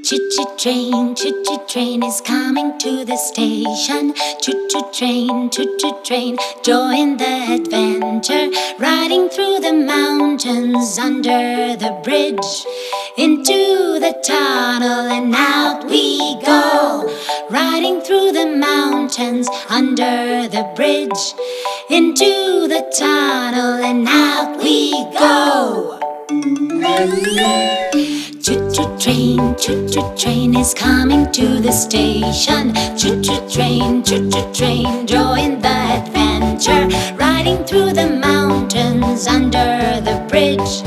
Choo-choo train is coming to the station. Choo-choo train, join the adventure. Riding through the mountains, under the bridge, into the tunnel and out we go. Riding through the mountains, under the bridge, into the tunnel and out we go. Choo-choo train is coming to the station. Choo-choo train, join the adventure. Riding through the mountains, under the bridge,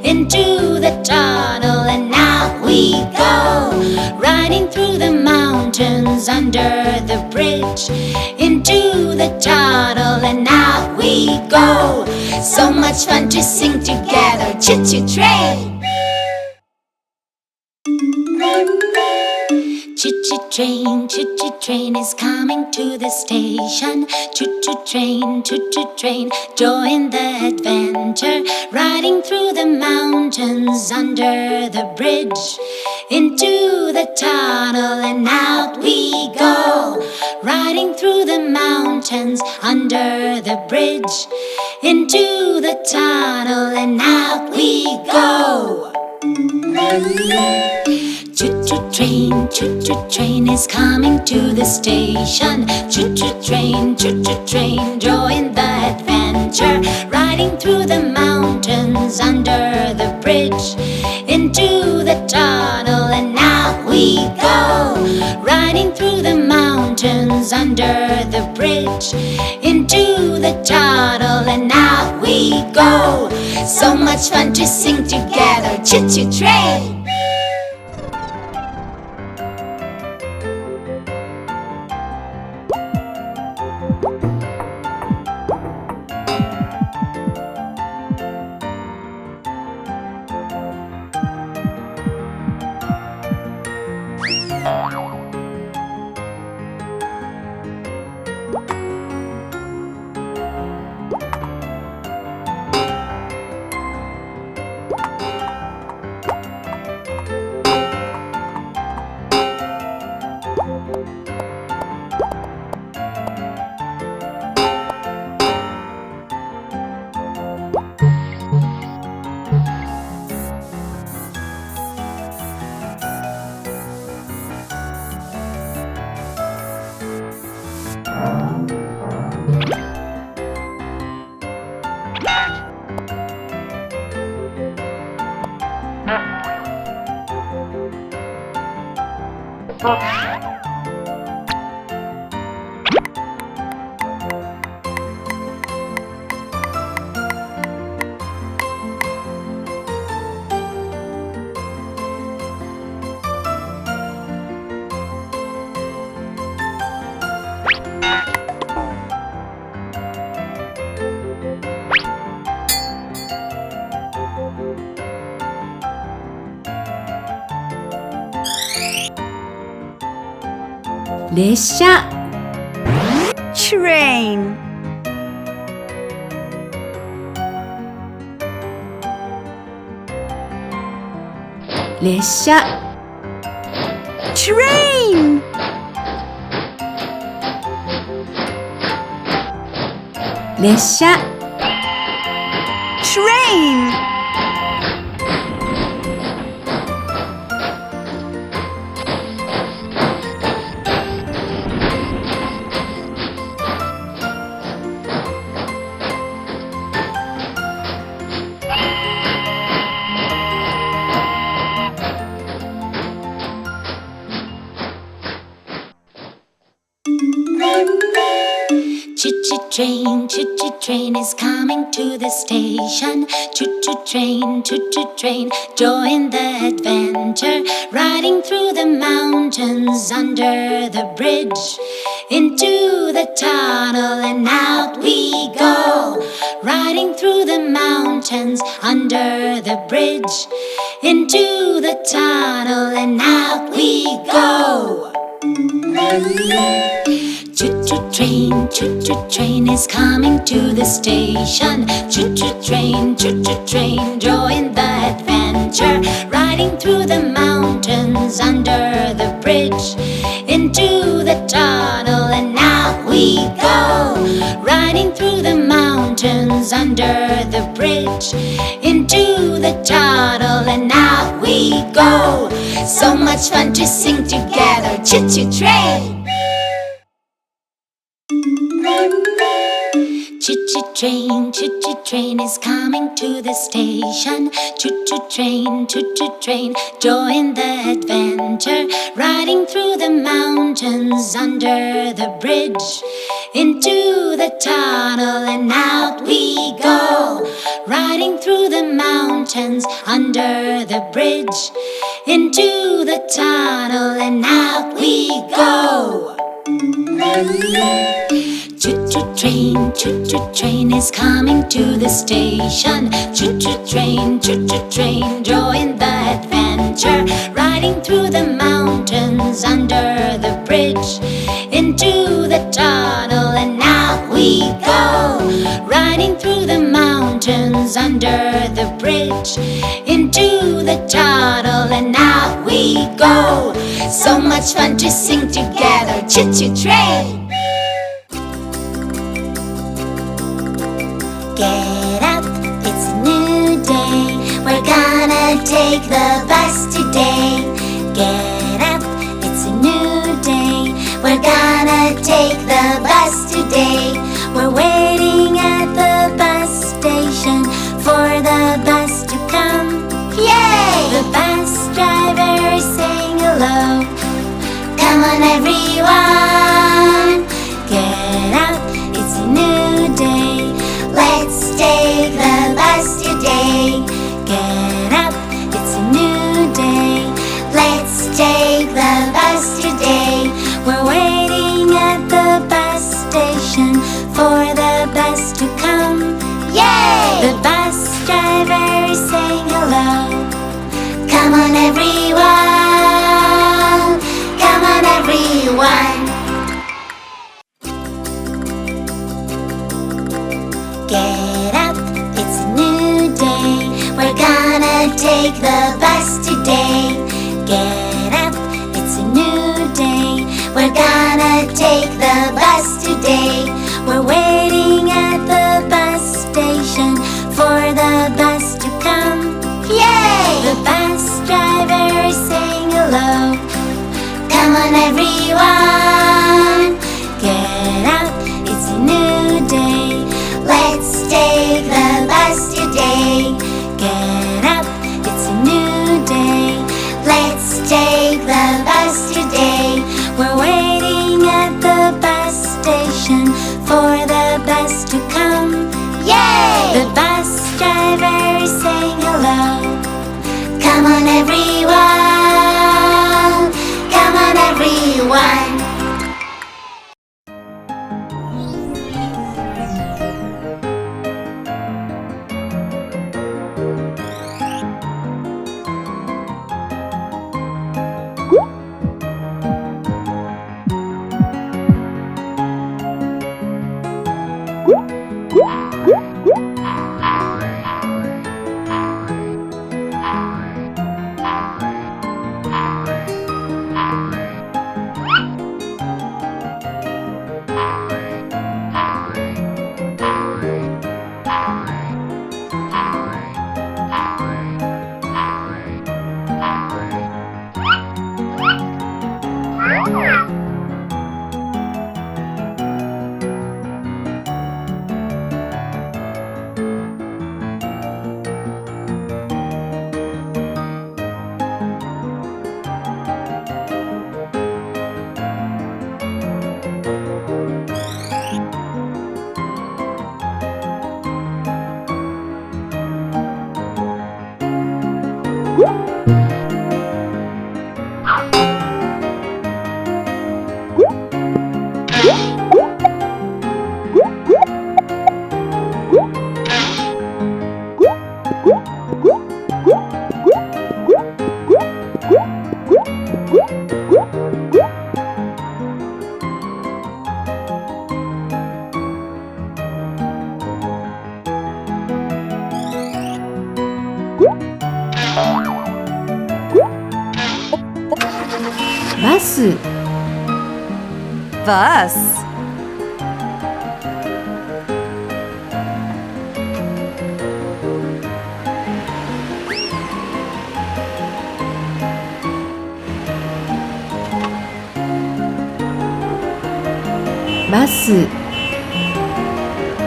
into the tunnel and out we go. Riding through the mountains, under the bridge, into the tunnel and out we go. So much fun to sing together. Choo-choo train. Choo-choo train is coming to the station. Choo-choo train, join the adventure. Riding through the mountains, under the bridge, into the tunnel and out we go. Riding through the mountains, under the bridge, into the tunnel and out we go. Choo-choo train is coming to the station. Choo-choo train, join the adventure. Riding through the mountains, under the bridge, into the tunnel and out we go. Riding through the mountains, under the bridge, into the tunnel and out we go. So much fun to sing together. Choo-choo train.列車 Train. 列車 Train. 列車 Train. Choo-choo train is coming to the station. Choo-choo train, join the adventure. Riding through the mountains, under the bridge, into the tunnel and out we go. Riding through the mountains, under the bridge, into the tunnel and out we go. Choo-choo train is coming to the station. Choo-choo train, join the adventure. adventure, riding through the mountains under the bridge into the tunnel, and now we go, riding through the mountains under the bridge into the tunnel, and now we go. So much fun to sing together. Choo-choo train. Choo-choo train is coming to the station. Choo-choo train, join the adventure, riding through the mountains under the bridge into the tunnel, and out we go, riding through the mountains under the bridge into the tunnel, and out we go. Choo-choo train is coming to the station. Choo-choo train, join the adventure, riding through the mountains under the bridge into the tunnel, and now we go, riding through the mountains under the bridge into the tunnel, and now we go. So much fun to sing together. Choo-choo train. Get up, it's a new day. We're gonna take the bus today. Get up, it's a new day. We're gonna take the bus today. We're waiting at the bus station for the bus to come. Yay! The bus driver is saying hello. Come on everyone, get up, it's a new day. Let's take the bus today. Get up, it's a new day. Let's take the bus today. We're waiting at the bus station for the bus to come. Yay! The bus driver is saying hello. Come on everyone, come on everyone. Get up, it's a new day. We're gonna take the bus today. Get up, it's a new day. We're gonna take the bus today. We're waiting at the bus station for the bus to come. Yay! The bus driver is saying hello. Come on everyone, get up, it's a new day. Let's take the bus today. Get up, it's a new day. Let's take the bus today. We're waiting at the bus station for the bus to come. Yay! The bus driver is saying hello. Come on everyone, come on everyone. バス、bus, バス、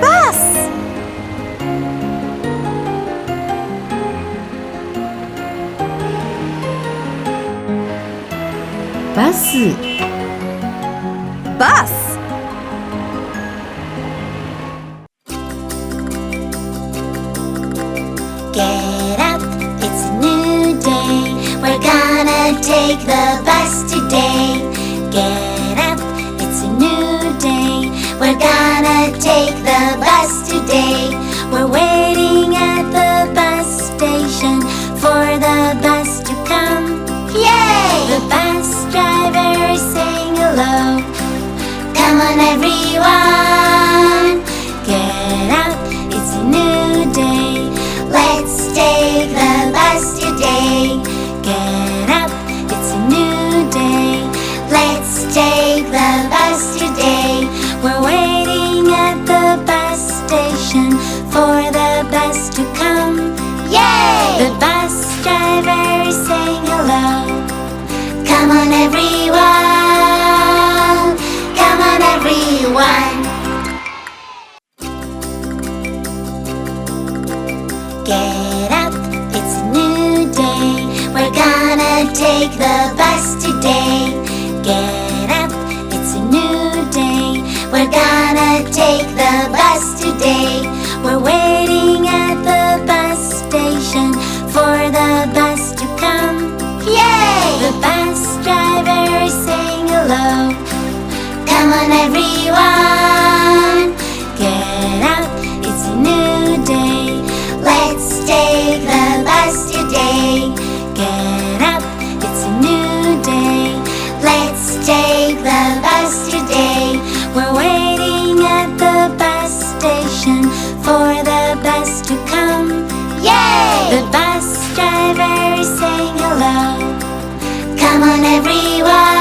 bus, バス、bus, Get up, it's a new day. We're gonna take the bus today. Get up, it's a new day. We're gonna take the bus today. We're waiting at the bus station for the bus to come. Yay! The bus driver is saying hello. Come on, everyone. Get up, it's a new day. Let's take the bus today. Get up, it's a new day. Let's take the bus today. We're waiting at the bus station for the bus to come. Yay! The bus driver is saying hello. Come on, everyone. Come on, everyone. Get up, it's a new day. We're gonna take the bus today. Get up, it's a new day. We're gonna take the bus today. We're waiting at the bus station for the bus to come. Yay! The bus driver is saying hello. Come on, everyone. Get up, it's a new day. Let's take the bus today. Get up, it's a new day. Let's take the bus today. We're waiting at the bus station for the bus to come. Yay! The bus driver is saying hello. Come on, everyone.